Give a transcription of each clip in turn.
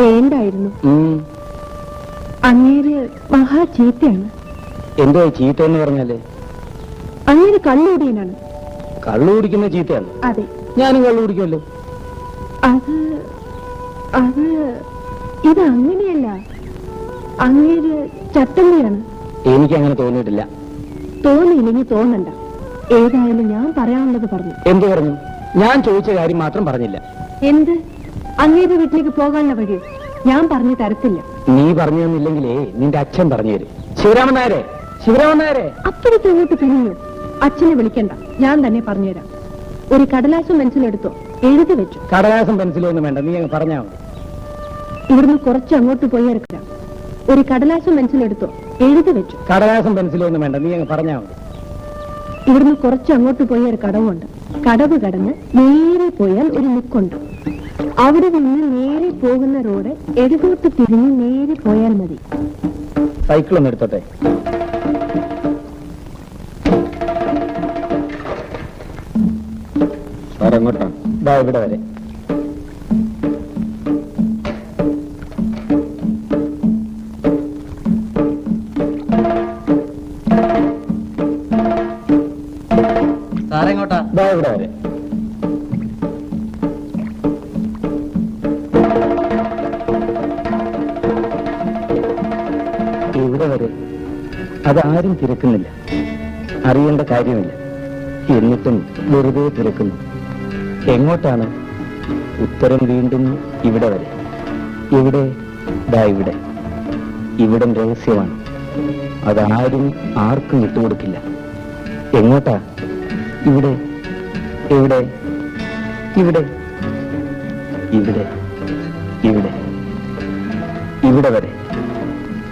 വേണ്ടായിരുന്നു. അങ്ങേര് മഹാ ചീത്തയാണ്. എന്തോ ചീത്ത എന്ന് പറഞ്ഞാല്? അങ്ങേര് കള്ളുകൂടിയനാണ്. കള്ളു കുടിക്കുന്ന ചീത്തയാണ്? അതെ. ഞാനും കള്ളു കുടിക്കുമല്ലോ. അത് അത് ഇത് അങ്ങനെയല്ല. അങ്ങേര് ചട്ടമ്പിയാണ്. എനിക്കങ്ങനെ തോന്നിയിട്ടില്ല. തോന്നിയില്ലെങ്കിൽ തോന്നണ്ട. ഏതായാലും ഞാൻ പറയാനുള്ളത് പറഞ്ഞു. എന്ത് പറഞ്ഞു? ഞാൻ ചോദിച്ച കാര്യം മാത്രം പറഞ്ഞില്ല. എന്ത്? അങ്ങേരുടെ വീട്ടിലേക്ക് പോകാനുള്ള വഴി ഞാൻ പറഞ്ഞു തരത്തില്ല. നീ പറഞ്ഞു തന്നില്ലെങ്കിലേ നിന്റെ അച്ഛൻ പറഞ്ഞു തരും. ശിവരാമൻ നായരെ, ശിവരാമൻ നായരെ. അപ്പോഴത്തെ ഇങ്ങോട്ട് പിരിഞ്ഞു. അച്ഛനെ വിളിക്കണ്ട, ഞാൻ തന്നെ പറഞ്ഞുതരാം. ഒരു കടലാസും പെൻസിലെടുത്തോ, എഴുതി വെച്ചു. കടലാസും പെൻസിലും ഒന്നും വേണ്ട, നീ അങ്ങ് പറഞ്ഞാ മതി. ഇവിടുന്ന് കുറച്ച് അങ്ങോട്ട് പോയി ഇറക്കാം. ഒരു കടലാസും പെൻസിലെടുത്തോ, എഴുതി വെച്ചു. കടലാസും പെൻസിലും ഒന്നും വേണ്ട, നീ അങ്ങ് പറഞ്ഞാ മതി. ഇവിടുന്ന് കുറച്ച് അങ്ങോട്ട് പോയി ഒരു കടവുണ്ട്. കടവ് കടന്ന് നേരെ പോയാൽ ഒരു മുക്കുണ്ട്. അവിടെ നിന്ന് നേരെ പോകുന്ന റോഡ് ഇടതോട്ട് തിരിഞ്ഞ് നേരെ പോയാൽ മതി. സൈക്കിളൊന്നും എടുത്തോട്ടെ. എങ്ങോട്ടാണ്? ഇവിടെ വരെ. സാറെങ്ങോട്ടാ? ഇവിടെ വരെ. ഇവിടെ വരെ. അതാരും തിരക്കുന്നില്ല, അറിയേണ്ട കാര്യമില്ല. എന്നിട്ടും വെറുതെ തിരക്കുന്നു. എങ്ങോട്ടാണ്? ഉത്തരം വീണ്ടും ഇവിടെ വരെ. ഇവിടെ, ഇവിടെ. ഇവിടം രഹസ്യമാണ്. അതാരും ആർക്കും വിട്ടുകൊടുക്കില്ല. എങ്ങോട്ടാ? ഇവിടെ, എവിടെ? ഇവിടെ, ഇവിടെ, ഇവിടെ, ഇവിടെ വരെ.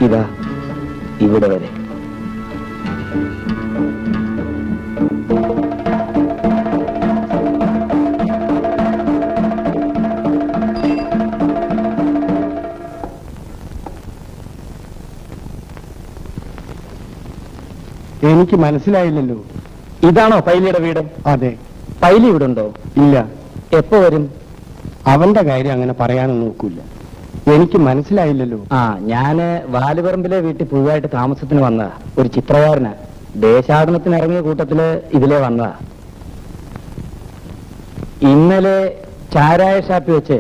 ഇതാ ഇവിടെ വരെ. എനിക്ക് മനസ്സിലായില്ലല്ലോ. ഇതാണോ പൈലിയുടെ വീട്? അതെ. പൈലി ഇവിടെ ഉണ്ടോ? ഇല്ല. എപ്പോ വരും? അവന്റെ കാര്യം അങ്ങനെ പറയാനൊന്നും നോക്കൂല. എനിക്ക് മനസ്സിലായില്ലല്ലോ. ഞാന് വാലുപറമ്പിലെ വീട്ടിൽ പുതുതായിട്ട് താമസത്തിന് വന്നതാ. ഒരു ചിത്രകാരനാ. ദേശാടനത്തിന് ഇറങ്ങിയ കൂട്ടത്തില് ഇതിലെ വന്നതാ. ഇന്നലെ ചാരായ ഷാപ്പിൽ വെച്ച്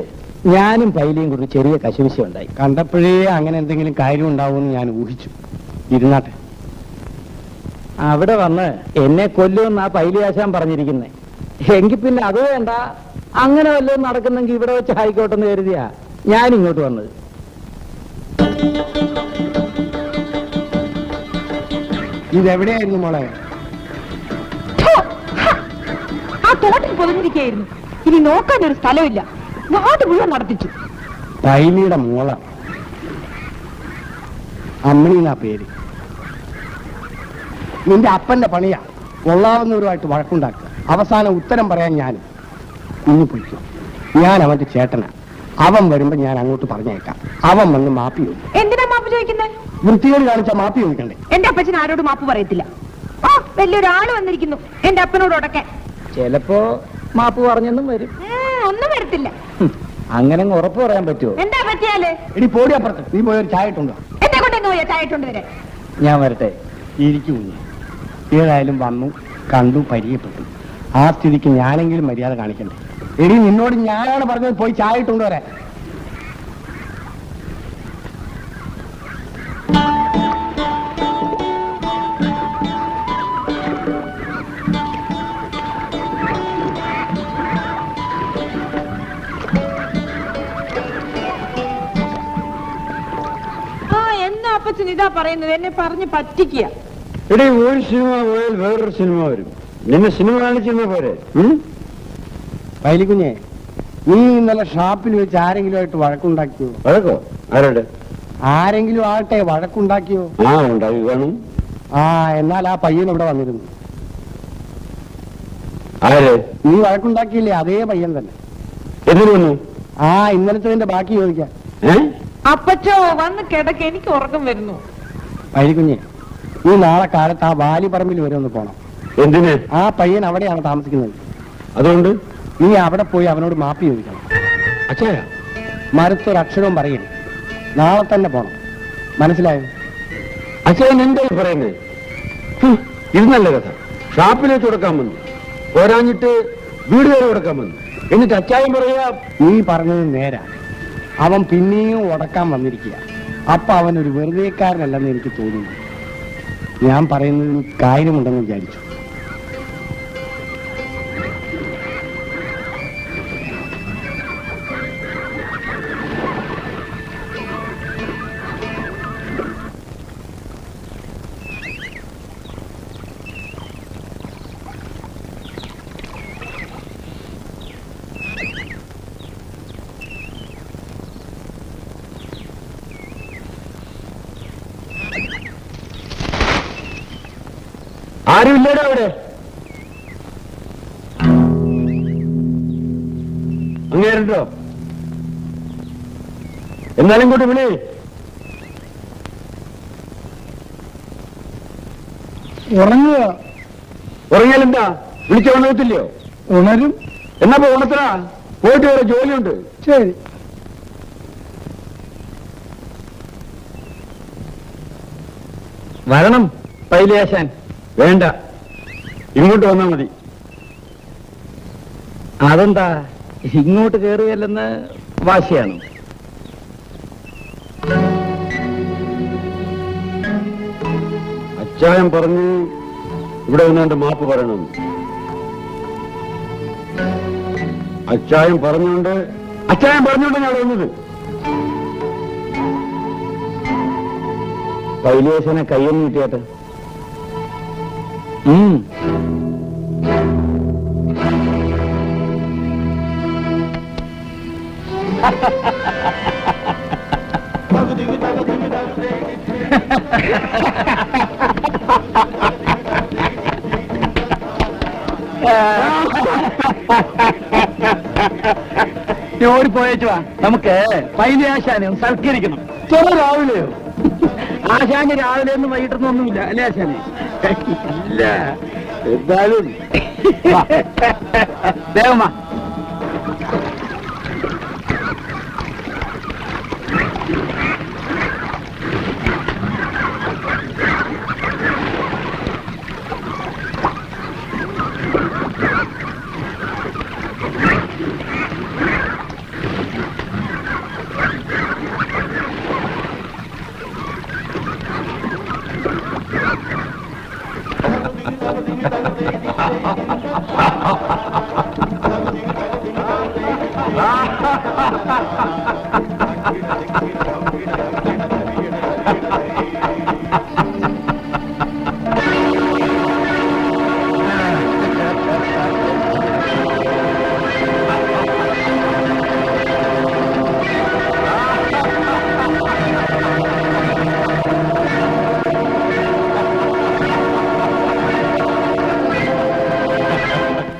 ഞാനും പൈലിയും കൂടി ചെറിയ കശുവിശ ഉണ്ടായി. കണ്ടപ്പോഴേ അങ്ങനെ എന്തെങ്കിലും കാര്യം ഉണ്ടാവുമെന്ന് ഞാൻ ഊഹിച്ചു. ഇരുന്നാട്ടെ. അവിടെ വന്ന് എന്നെ കൊല്ലുമെന്നാ പൈലി ആശാൻ പറഞ്ഞിരിക്കുന്നേ. എങ്കിൽ പിന്നെ അത് വേണ്ട, അങ്ങനെ വല്ലതും നടക്കുന്നെങ്കിൽ ഇവിടെ വെച്ച് ആയിക്കോട്ടെന്ന് കരുതിയാ ഞാൻ ഇങ്ങോട്ട് വന്നത്. ഇതെവിടെയായിരുന്നു മോളെ? ആ തോട്ടിൽ പൊതിഞ്ഞിരിക്കുകയായിരുന്നു. ഇനി നോക്കാൻ ഒരു സ്ഥലമില്ല. നാട് മുഴുവൻ നടത്തിച്ചു. പൈലിയുടെ മോള അമ്മിണിന്നാ പേര്. നിന്റെ അപ്പന്റെ പണിയാ കൊള്ളാവുന്നവരുമായിട്ട് വഴക്കുണ്ടാക്കുക. അവസാനം ഉത്തരം പറയാൻ ഞാനും. ഇനി പൊയ്ക്കോ. ഞാൻ അവന്റെ ചേട്ടനാ. അവൻ വരുമ്പോ ഞാൻ അങ്ങോട്ട് പറഞ്ഞേക്കാം. അവൻ വന്ന് മാപ്പി ചോദിക്കും. എന്തിനാ മാപ്പ് ചോദിക്കുന്നത്? വൃത്തിയോട് കാണിച്ച മാപ്പി ചോദിക്കണ്ടേ? എന്റെ അപ്പച്ചൻ ആരോട് മാപ്പ് പറയത്തില്ല. ആ വലിയൊരാള് വന്നിരിക്കുന്നു എന്റെ അപ്പനോട് ഉടക്കാൻ. ചിലപ്പോ മാപ്പ് പറഞ്ഞെന്നും വരും. ഒന്നും വരത്തില്ല. അങ്ങനെ ഉറപ്പ് പറയാൻ പറ്റുമോ? എന്താ പറ്റിയാല്? എടി പോടി അപ്പുറത്ത്. നീ പോയൊരു ചായ ഇട്ടുണ്ടോ? എന്നെ കൊണ്ടെങ്ങോ ചായ ഇട്ടുണ്ട് വരെ. ഞാൻ വരട്ടെ. ഇരിക്കും. ഏതായാലും വന്നു, കണ്ടു, പരിചയപ്പെട്ടു. ആ സ്ഥിതിക്ക് ഞാനെങ്കിലും മര്യാദ കാണിക്കണ്ടേ? എടി നിന്നോട് ഞാനാണ് പറഞ്ഞത് പോയി ചായ ഇട്ടുകൊണ്ട് വരാൻ. എന്നാ അപ്പച്ചൻ ഇതാ പറയുന്നത്? എന്നെ പറഞ്ഞ് പറ്റിക്കുക. എടേ, ഒരു സിനിമ പോയാൽ വേറൊരു സിനിമ വരും. നിന്നെ സിനിമ കാണിച്ചിരുന്ന പോരെ? പൈലിക്കുഞ്ഞെ, നീ ഇന്നലെ ഷാപ്പിൽ വെച്ച് ആരെങ്കിലും വഴക്കുണ്ടാക്കിയോ? വഴക്കോ? ആരോട്? ആരെങ്കിലും ആകട്ടെ വഴക്കുണ്ടാക്കിയോ? ഉണ്ടാക്കി കാണും. എന്നാൽ ആ പയ്യൻ ഇവിടെ വന്നിരുന്നു. ആര്? നീ വഴക്കുണ്ടാക്കിയില്ലേ? അതേ പയ്യൻ തന്നെ. എന്തിനു വന്നു? ഇന്നലത്തെ ബാക്കി ചോദിക്കാം. അപ്പച്ചോ വന്ന് കിടക്ക്, എനിക്ക് ഉറക്കം വരുന്നു. പൈലിക്കുഞ്ഞെ, നീ നാളെ കാലത്ത് ആ വാലിപ്പറമ്പിൽ വരെ ഒന്ന് പോണം. എന്തിന്? ആ പയ്യൻ അവിടെയാണ് താമസിക്കുന്നത്. അതുകൊണ്ട് നീ അവിടെ പോയി അവനോട് മാപ്പി ചോദിക്കണം. അച്ഛാ, മറുത്തൊരക്ഷരവും പറയരുത്. നാളെ തന്നെ പോണം. മനസ്സിലായോ? അച്ഛൻ എന്തായി പറയുന്നത്? ഇത് നല്ല കഥ. ഷാപ്പിലേക്ക് കൊടുക്കാൻ വന്നു, പോരാഞ്ഞിട്ട് വീട് വരെ കൊടുക്കാൻ വന്നു. എന്നിട്ട് അച്ചായം പറയാ നീ പറഞ്ഞത് നേരാ. അവൻ പിന്നെയും ഉടക്കാൻ വന്നിരിക്കുക. അപ്പൊ അവനൊരു വെറുതെക്കാരനല്ലെന്ന് എനിക്ക് തോന്നുന്നു. ഞാൻ പറയുന്നതിൽ കാര്യമുണ്ടെന്ന് വിചാരിച്ചു. ആരുമില്ലേടാ അവിടെ? അങ്ങേരുണ്ടോ? എന്നാലും കൂട്ടി വിളി. ഉറങ്ങുക. ഉറങ്ങിയാലെന്താ? വിളിച്ച ഉണർത്തില്ലയോ? ഉണരും. എന്നാ ഉണർത്തണ. പോയിട്ട് വേറെ ജോലിയുണ്ട്. ശരി. വരണം പൈലിയാശാൻ. വേണ്ട, ഇങ്ങോട്ട് വന്നാ മതി. അതെന്താ ഇങ്ങോട്ട് കയറുകയല്ലെന്ന് വാശിയാണ്? അച്ചായം പറഞ്ഞു ഇവിടെ വന്നാണ്ട് മാപ്പ് പറയണം. അച്ചായം പറഞ്ഞുകൊണ്ട് ഞാൻ വന്നത്. പൈലിയാശാനെ കയ്യൊന്നു കിട്ടിയാട്ടെ. ഓടിപ്പോയേച്ചുവാ. നമുക്ക് പൈലിയാശാനെ സൽക്കരിക്കണം. രാവിലെയോ? ആശാന് രാവിലെ ഒന്നും വൈകിട്ടൊന്നുമില്ല അല്ലേ ആശാനെ? ഇല്ല, എന്തായാലും ദേവമ്മ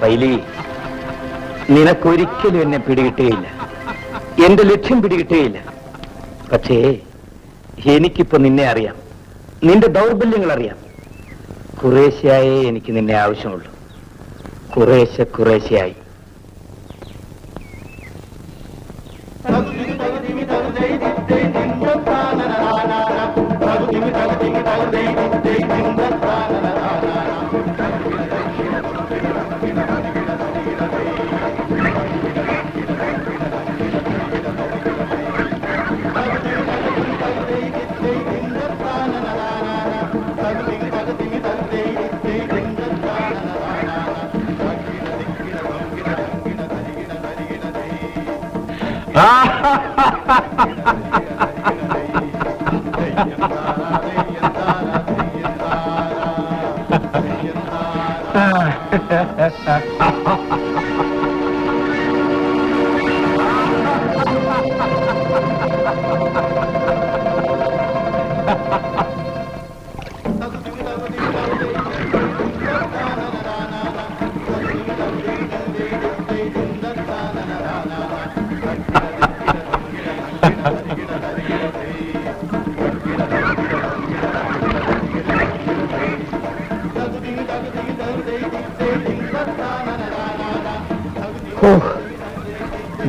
പൈലി, നിനക്കൊരിക്കലും എന്നെ പിടികിട്ടുകയില്ല, എന്റെ ലക്ഷ്യം പിടികിട്ടുകയില്ല. പക്ഷേ എനിക്കിപ്പോ നിന്നെ അറിയാം, നിന്റെ ദൗർബല്യങ്ങൾ അറിയാം. കുറേശ്ശെയായേ എനിക്ക് നിന്നെ ആവശ്യമുള്ളൂ, കുറേശ്ശെയായി.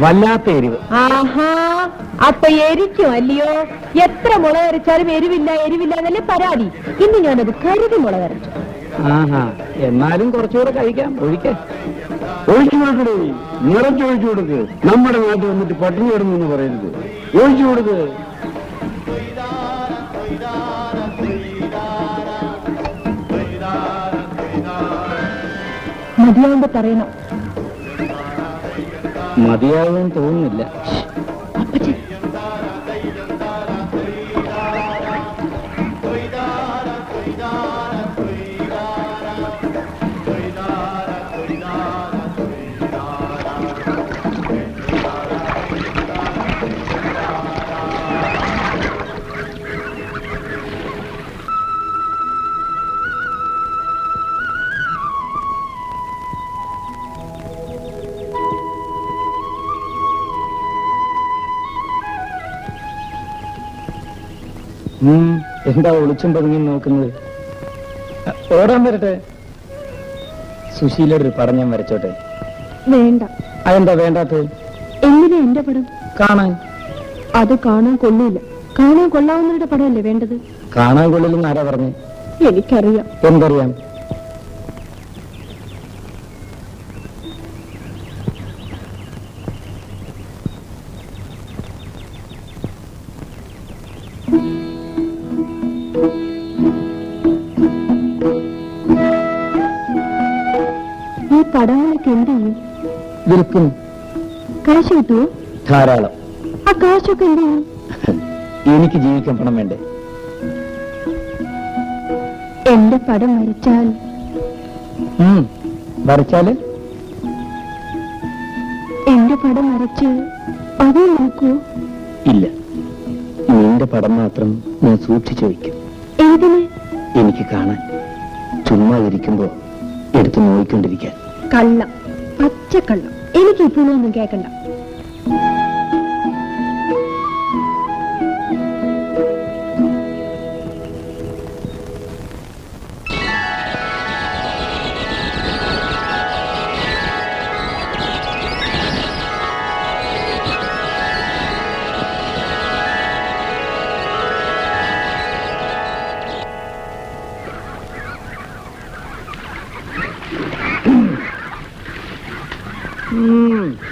വല്ലാത്ത എരിവ്. ആഹാ അപ്പൊ എരിക്കും അല്ലയോ? എത്ര മുളക് അരച്ചാലും എരിവില്ല എരിവില്ല എന്നല്ലേ പരാതി. ഇന്ന് ഞാനത് കരുതി മുളക് അരച്ചു. ആഹാ, എന്നാലും കുറച്ചുകൂടെ കഴിക്കാം. ഒഴിക്കേ, ഒഴിച്ചു കൊടുക്കണേ, നിറച്ചൊഴിച്ചു കൊടുക്ക്. നമ്മുടെ നാട്ടിൽ വന്നിട്ട് പട്ടിണി കിടന്നു പറയരുത്. ഒഴിച്ചു കൊടുക്ക്. മതിയാവുമ്പോ പറയണം. മതിയാകുമെന്ന് തോന്നുന്നില്ല. അപ്പച്ചി, എന്താ ഒളിച്ചും പതുങ്ങി നോക്കുന്നത്? ഓടാൻ വരട്ടെ. സുശീലയുടെ ഒരു പടം ഞാൻ വരച്ചോട്ടെ? വേണ്ട. അതെന്താ വേണ്ടാത്തത്? എങ്ങനെ എന്റെ പടം കാണാൻ? അത് കാണാൻ കൊള്ളൂല. കാണാൻ കൊള്ളാവുന്നവരുടെ പടമല്ലേ വേണ്ടത്. കാണാൻ കൊള്ളില്ലെന്ന് ആരാ പറഞ്ഞു? എനിക്കറിയാം. എന്തറിയാം? ഈ പടങ്ങളൊക്കെ എന്ത് ചെയ്യും? വിൽക്കും. കാശ് കിട്ടുമോ? ധാരാളം. ആ കാശൊക്കെ എന്ത് ചെയ്യും? എനിക്ക് ജീവിക്കാൻ പണം വേണ്ടേ? എന്റെ പടം വരച്ചാൽ വരച്ചാല് എന്റെ പടം വരച്ച് അത് നോക്കൂ. ഇല്ല, നിന്റെ പടം മാത്രം ഞാൻ സൂക്ഷിച്ചു വയ്ക്കും. ഏതിന്? എനിക്ക് കാണാൻ. ചുമ്മാ ഇരിക്കുമ്പോ എടുത്തു നോക്കിക്കൊണ്ടിരിക്കാൻ. കള്ളം, പച്ചക്കള്ളം. എനിക്ക് ഇപ്പോഴും ഒന്നും കേൾക്കണ്ട.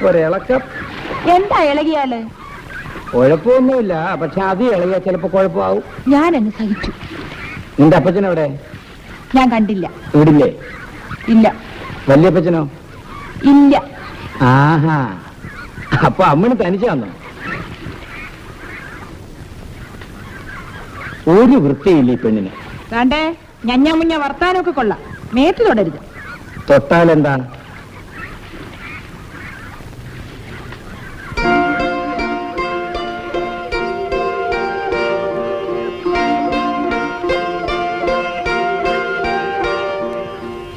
ഒരിളക്കം. എന്താ ഇളകിയാല്? കുഴപ്പമൊന്നുമില്ല, പക്ഷെ അത് ഇളകിയാ ചിലപ്പോ കുഴപ്പമാവും. ഞാൻ എന്നെ സഹിച്ചു. നിന്റെ അപ്പച്ചനെവിടെ? ഞാൻ കണ്ടില്ല. ഇവിടില്ലേ? ഇല്ല. വല്യപ്പച്ചനോ? ഇല്ല. ആഹാ, അപ്പൊ അമ്മന് തനിച്ചു വന്നോ? ഒരു വൃത്തിയില്ല ഈ പെണ്ണിന്. വേണ്ടേ, ഞഞ്ഞ മുഞ്ഞ വർത്താനൊക്കെ കൊള്ളാം. മേത്ത് തൊടരുത്. തൊട്ടാലെന്താ?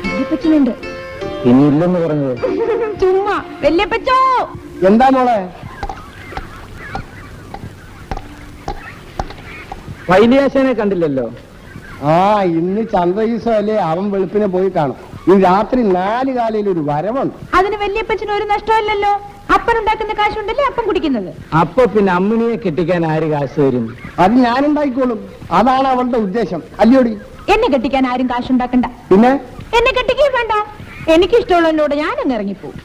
വല്യപ്പച്ചനുണ്ട്. ഇനി ഇല്ലെന്ന് പറഞ്ഞത്? ചുമ്മാ. വല്യപ്പച്ചോ! എന്താ മോളെ? വൈലിയാശനെ കണ്ടില്ലല്ലോ. ആ, ഇന്ന് ചന്ദ്രദീസം അല്ലേ? അവൻ വെളുപ്പിനെ പോയി കാണും. ഈ രാത്രി 4 കാലയിൽ ഒരു വരവുണ്ട്. അതിന് വല്യപ്പച്ചന് ഒരു നഷ്ടമല്ലല്ലോ. അപ്പനുണ്ടാക്കുന്ന കാശുണ്ടല്ലേ അപ്പം കുടിക്കുന്നത്. അപ്പൊ പിന്നെ അമ്മിണിയെ കെട്ടിക്കാൻ ആര് കാശ് തരും? അത് ഞാനുണ്ടായിക്കോളും. അതാണ് അവളുടെ ഉദ്ദേശം അല്ലയോടി? എന്നെ കെട്ടിക്കാൻ ആരും കാശുണ്ടാക്കണ്ട. പിന്നെ എന്നെ കെട്ടിക്കുകയും വേണ്ട. എനിക്കിഷ്ടമുള്ളതിനോട് ഞാനങ്ങ് ഇറങ്ങിപ്പോവും.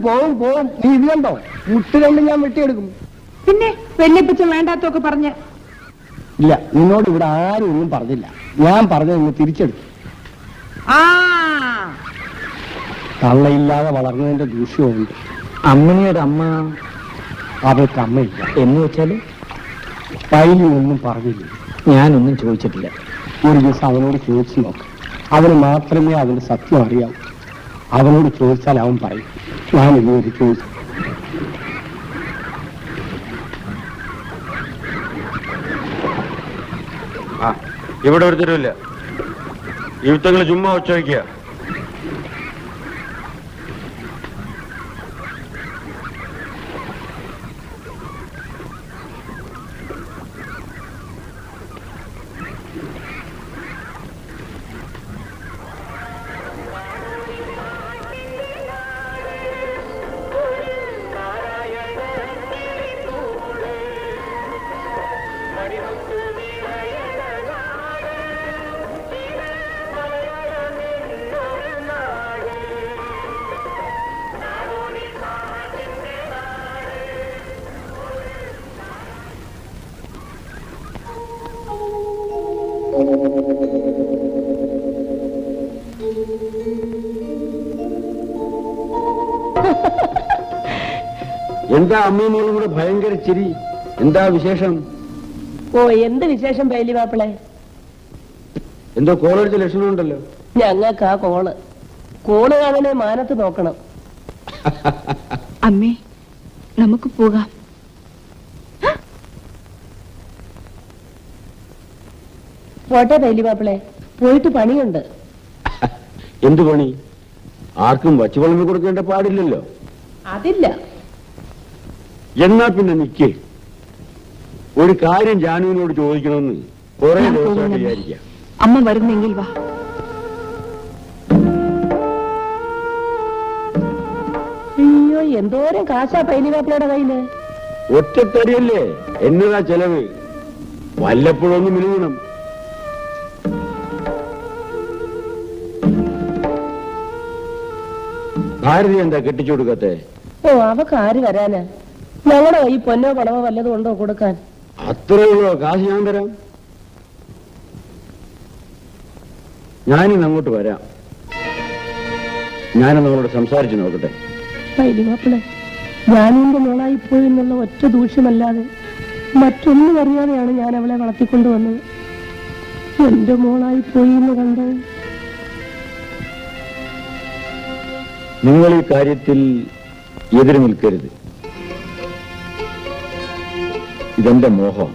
പോവും. നീ ഇത് കണ്ടോ? മുട്ട് കണ്ട് ഞാൻ വെട്ടിയെടുക്കും. പിന്നെ വല്യപ്പച്ചൻ വേണ്ടാത്തൊക്കെ പറഞ്ഞ്. ഇല്ല, നിന്നോട് ഇവിടെ ആരും ഒന്നും പറഞ്ഞില്ല. ഞാൻ പറഞ്ഞതൊന്ന് തിരിച്ചെടുക്കും. ആ, തള്ളയില്ലാതെ വളർന്നതിന്റെ ദൂഷ്യമുണ്ട്. അമ്മിണിയുടെ അമ്മ? അവൾക്ക് അമ്മയില്ല. എന്ന് വെച്ചാല് പൈലി ഒന്നും പറഞ്ഞില്ല. ഞാനൊന്നും ചോദിച്ചിട്ടില്ല. ഒരു ദിവസം അവനോട് ചോദിച്ചു നോക്ക്. അവന് മാത്രമേ അതിന്റെ സത്യം അറിയാവൂ. അവനോട് ചോദിച്ചാൽ അവൻ പറയും. ഞാൻ ഇങ്ങനെ ചോദിച്ചു. ഇവിടെ ഒരു തരവില്ല. യുദ്ധങ്ങൾ ചുമ്മാ ഒച്ച വയ്ക്കുക. എന്താ അമ്മയും മോളും കൂടെ ഭയങ്കര ചിരി? എന്താ വിശേഷം? ഓ, എന്ത് വിശേഷം പൈലി മാപ്പിളെ? എന്തോ കോളടിച്ച ലക്ഷണമുണ്ടല്ലോ. ഞങ്ങൾക്ക് ആ കോള് കാണണേ മാനത്ത് നോക്കണം. അമ്മേ, നമുക്ക് പോകാം. പോട്ടെ പൈലി മാപ്പിളെ, പോയിട്ട് പണിയുണ്ട്. എന്തു പണി? ആർക്കും വച്ചുവളമ്പി കൊടുക്കേണ്ട പാടില്ലല്ലോ. അതില്ല. എന്നാ പിന്നെ നിക്ക്. ഒരു കാര്യം ജാനുവിനോട് ചോദിക്കണമെന്ന് കുറെ ദിവസമായിട്ട് വിചാരിക്കാം. അമ്മ വരുന്നെങ്കിൽ വാ. അയ്യോ, എന്തോരം കാശാ പൈലി മാപ്പിളയുടെ കയ്യില്. ഒറ്റത്തടിയല്ലേ, എന്നതാ ചെലവ്? വല്ലപ്പോഴൊന്ന് മിനുങ്ങണം. ഭാരതി എന്താ കെട്ടിച്ചു കൊടുക്കത്തെ? ഓ, അവക്ക് ആര് വരാനാ? ഞങ്ങളുടെ കൈ പൊന്നോ പണമോ വല്ലതും ഉണ്ടോ കൊടുക്കാൻ? അത്രയുള്ളോ? കാശ് ഞാൻ തരാം. ഞാനിന്ന് അങ്ങോട്ട് വരാം. ഞാനൊന്ന് അവളോട് സംസാരിച്ചു നോക്കട്ടെ. പൈലി മാപ്പിളെ, ഞാനെന്റെ മോളായി പോയി എന്നുള്ള ഒറ്റ ദൂഷ്യമല്ലാതെ മറ്റൊന്നും അറിയാതെയാണ് ഞാൻ അവളെ വളർത്തിക്കൊണ്ടുവന്നത്. എന്റെ മോളായി പോയി എന്ന് കണ്ട് നിങ്ങൾ ഈ കാര്യത്തിൽ എതിര് നിൽക്കരുത്. ഇതെന്റെ മോഹം.